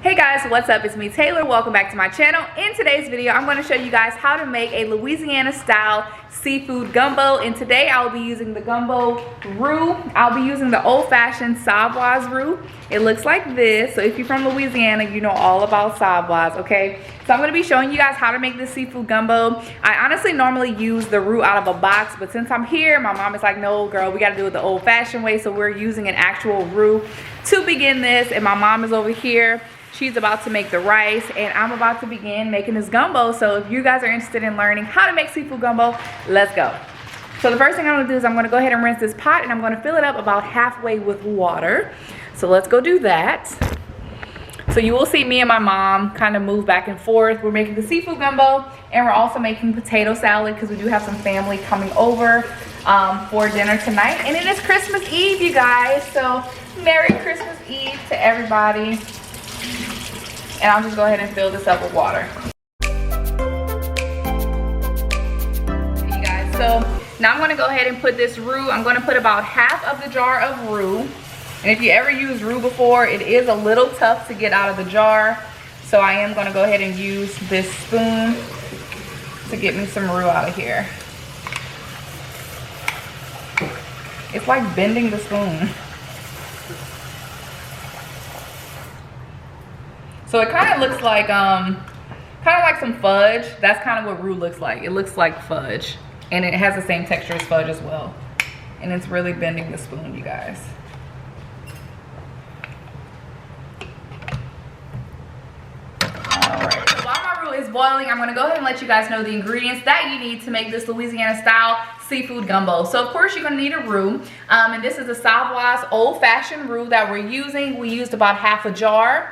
Hey guys, what's up? It's me, Taylor. Welcome back to my channel. In today's video, I'm going to show you guys how to make a Louisiana style seafood gumbo. And today I'll be using the gumbo roux. I'll be using the old-fashioned savoise roux. It looks like this. So if you're from Louisiana, you know all about savoise, okay? So I'm going to be showing you guys how to make this seafood gumbo. I honestly normally use the roux out of a box, but since I'm here, my mom is like, no girl, we got to do it the old-fashioned way. So we're using an actual roux to begin this. And my mom is over here. She's about to make the rice, and I'm about to begin making this gumbo. So if you guys are interested in learning how to make seafood gumbo, let's go. So the first thing I'm gonna do is I'm gonna go ahead and rinse this pot, and I'm gonna fill it up about halfway with water. So let's go do that. So you will see me and my mom kind of move back and forth. We're making the seafood gumbo, and we're also making potato salad because we do have some family coming over for dinner tonight. And it is Christmas Eve, you guys. So Merry Christmas Eve to everybody. And I'll just go ahead and fill this up with water. Okay, you guys, so now I'm gonna go ahead and put this roux. I'm gonna put about half of the jar of roux. And if you ever used roux before, it is a little tough to get out of the jar. So I am gonna go ahead and use this spoon to get me some roux out of here. It's like bending the spoon. So it kind of looks like some fudge. That's kind of what roux looks like. It looks like fudge, and it has the same texture as fudge as well. And it's really bending the spoon, you guys. Alright, so while my roux is boiling, I'm gonna go ahead and let you guys know the ingredients that you need to make this Louisiana style seafood gumbo. So of course you're gonna need a roux, and this is a savoise old-fashioned roux that we're using. We used about half a jar.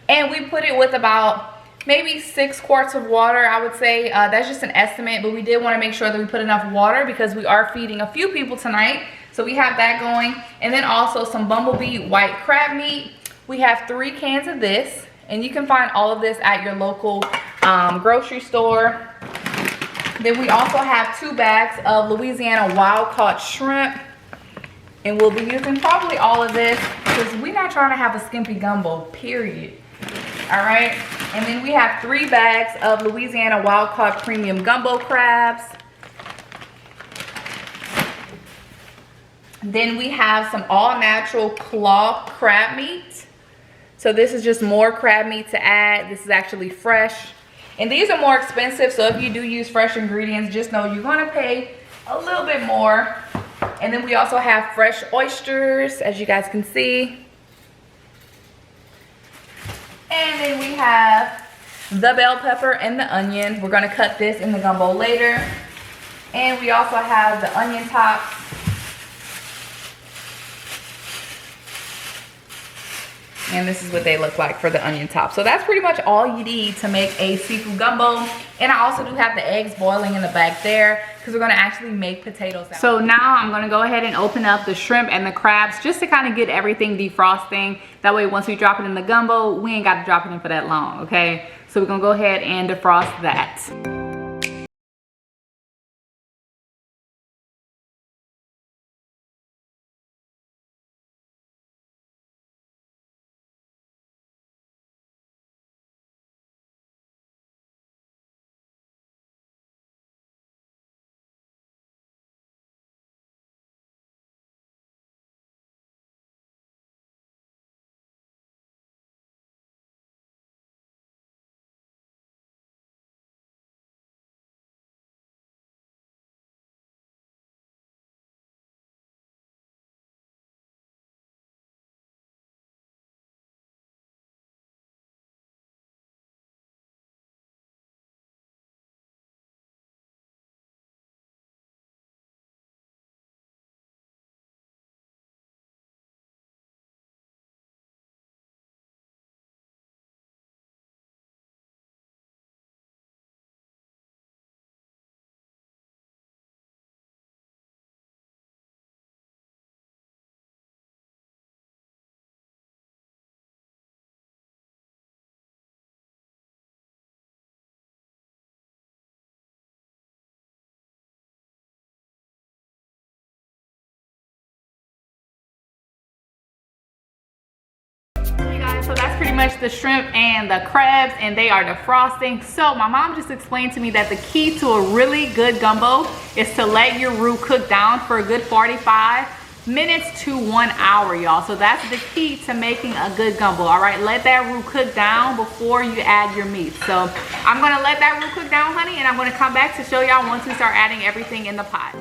And we put it with about maybe 6 quarts of water, I would say. That's just an estimate, but we did want to make sure that we put enough water because we are feeding a few people tonight. So we have that going. And then also some bumblebee white crab meat. We have 3 cans of this. And you can find all of this at your local grocery store. Then we also have 2 bags of Louisiana wild-caught shrimp. And we'll be using probably all of this because we're not trying to have a skimpy gumbo, period. All right, and then we have 3 bags of Louisiana wild-caught premium gumbo crabs. Then we have some all-natural claw crab meat. So this is just more crab meat to add. This is actually fresh. And these are more expensive, so if you do use fresh ingredients, just know you're gonna pay a little bit more. And then we also have fresh oysters, as you guys can see. And then we have the bell pepper and the onion. We're gonna cut this in the gumbo later. And we also have the onion tops. And this is what they look like for the onion top. So that's pretty much all you need to make a seafood gumbo. And I also do have the eggs boiling in the back there because we're gonna actually make potato salad. So now I'm gonna go ahead and open up the shrimp and the crabs just to kind of get everything defrosting. That way once we drop it in the gumbo, we ain't got to drop it in for that long, okay? So we're gonna go ahead and defrost that. much the shrimp and the crabs, and they are defrosting. So my mom just explained to me that the key to a really good gumbo is to let your roux cook down for a good 45 minutes to 1 hour, y'all. So that's the key to making a good gumbo. All right, let that roux cook down before you add your meat. So I'm gonna let that roux cook down, honey, and I'm gonna come back to show y'all once we start adding everything in the pot.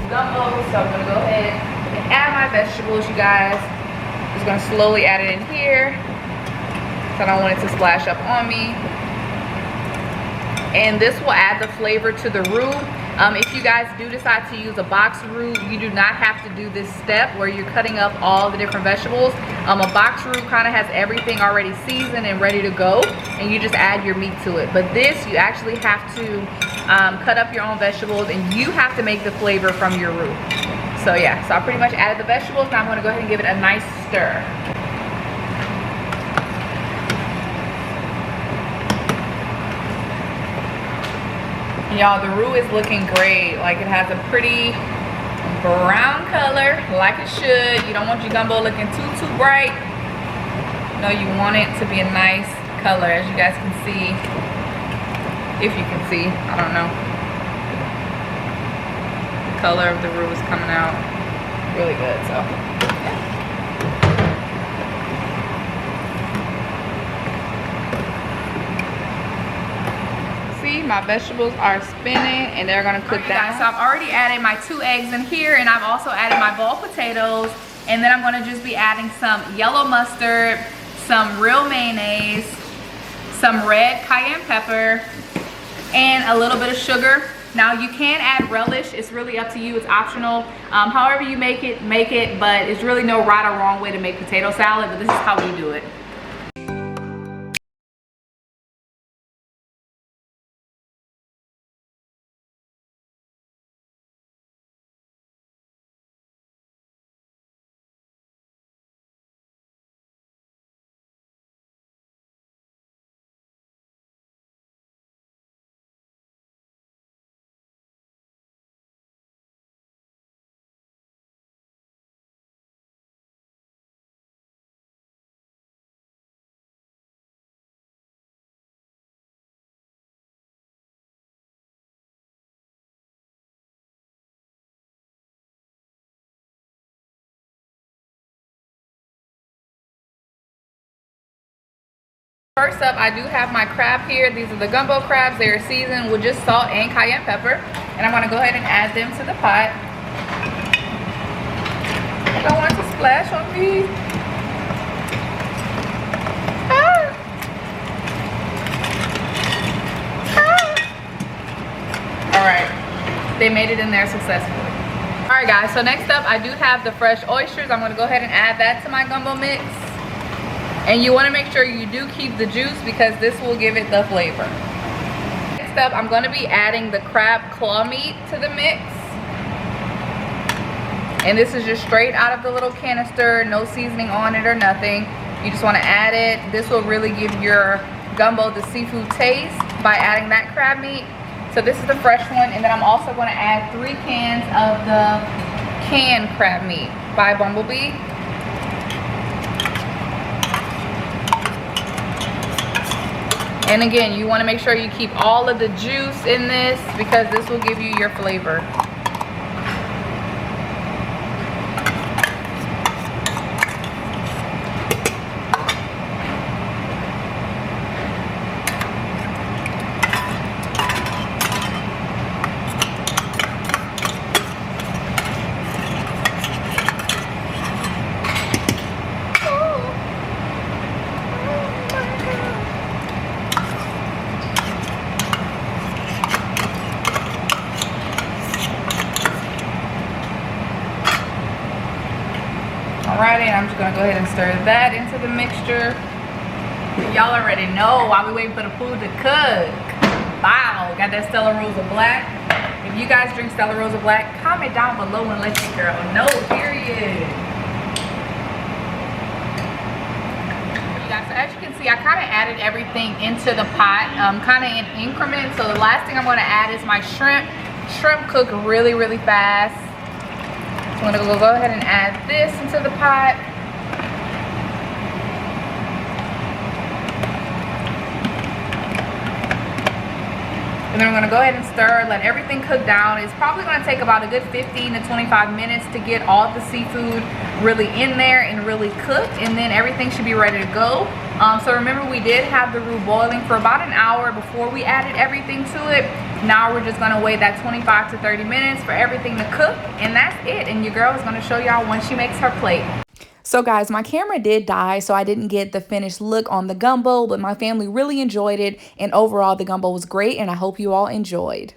Gumbo, so I'm gonna go ahead and add my vegetables, you guys. Just gonna slowly add it in here, so I don't want it to splash up on me. And this will add the flavor to the roux. If you guys do decide to use a box roux, you do not have to do this step where you're cutting up all the different vegetables. A box roux kind of has everything already seasoned and ready to go, and you just add your meat to it. But this, you actually have to cut up your own vegetables, and you have to make the flavor from your roux. So yeah, so I pretty much added the vegetables. Now I'm gonna go ahead and give it a nice stir. Y'all, the roux is looking great. Like, it has a pretty brown color, like it should. You don't want your gumbo looking too bright. No, you want it to be a nice color, as you guys can see. If you can see, I don't know. The color of the roux is coming out really good, so. My vegetables are spinning and they're gonna cook down. So I've already added my 2 eggs in here, and I've also added my boiled potatoes, and then I'm gonna just be adding some yellow mustard, some real mayonnaise, some red cayenne pepper, and a little bit of sugar. Now you can add relish, it's really up to you, it's optional. However you make it, but it's really no right or wrong way to make potato salad, but this is how we do it. First up, I do have my crab here. These are the gumbo crabs. They are seasoned with just salt and cayenne pepper. And I'm gonna go ahead and add them to the pot. I don't want it to splash on me. All right, they made it in there successfully. All Alright guys, so next up I do have the fresh oysters. I'm going to go ahead and add that to my gumbo mix. And you want to make sure you do keep the juice because this will give it the flavor. Next up, I'm going to be adding the crab claw meat to the mix. And this is just straight out of the little canister, no seasoning on it or nothing. You just want to add it. This will really give your gumbo the seafood taste by adding that crab meat. So this is the fresh one, and then I'm also going to add 3 cans of the canned crab meat by Bumblebee. And again, you want to make sure you keep all of the juice in this because this will give you your flavor. Alrighty, and I'm just gonna go ahead and stir that into the mixture. Y'all already know while we waiting for the food to cook. Wow, got that Stella Rosa Black. If you guys drink Stella Rosa Black, comment down below and let your girl know, period. You guys, so as you can see, I kind of added everything into the pot, kind of in increments. So the last thing I'm gonna add is my shrimp. Shrimp cook really, really fast. I'm going to go ahead and add this into the pot. And then we're going to go ahead and stir, let everything cook down. It's probably going to take about a good 15 to 25 minutes to get all the seafood really in there and really cooked. And then everything should be ready to go. So remember, we did have the roux boiling for about an hour before we added everything to it. Now we're just going to wait that 25 to 30 minutes for everything to cook. And that's it. And your girl is going to show y'all when she makes her plate. So guys, my camera did die, so I didn't get the finished look on the gumbo, but my family really enjoyed it. And overall, the gumbo was great, and I hope you all enjoyed.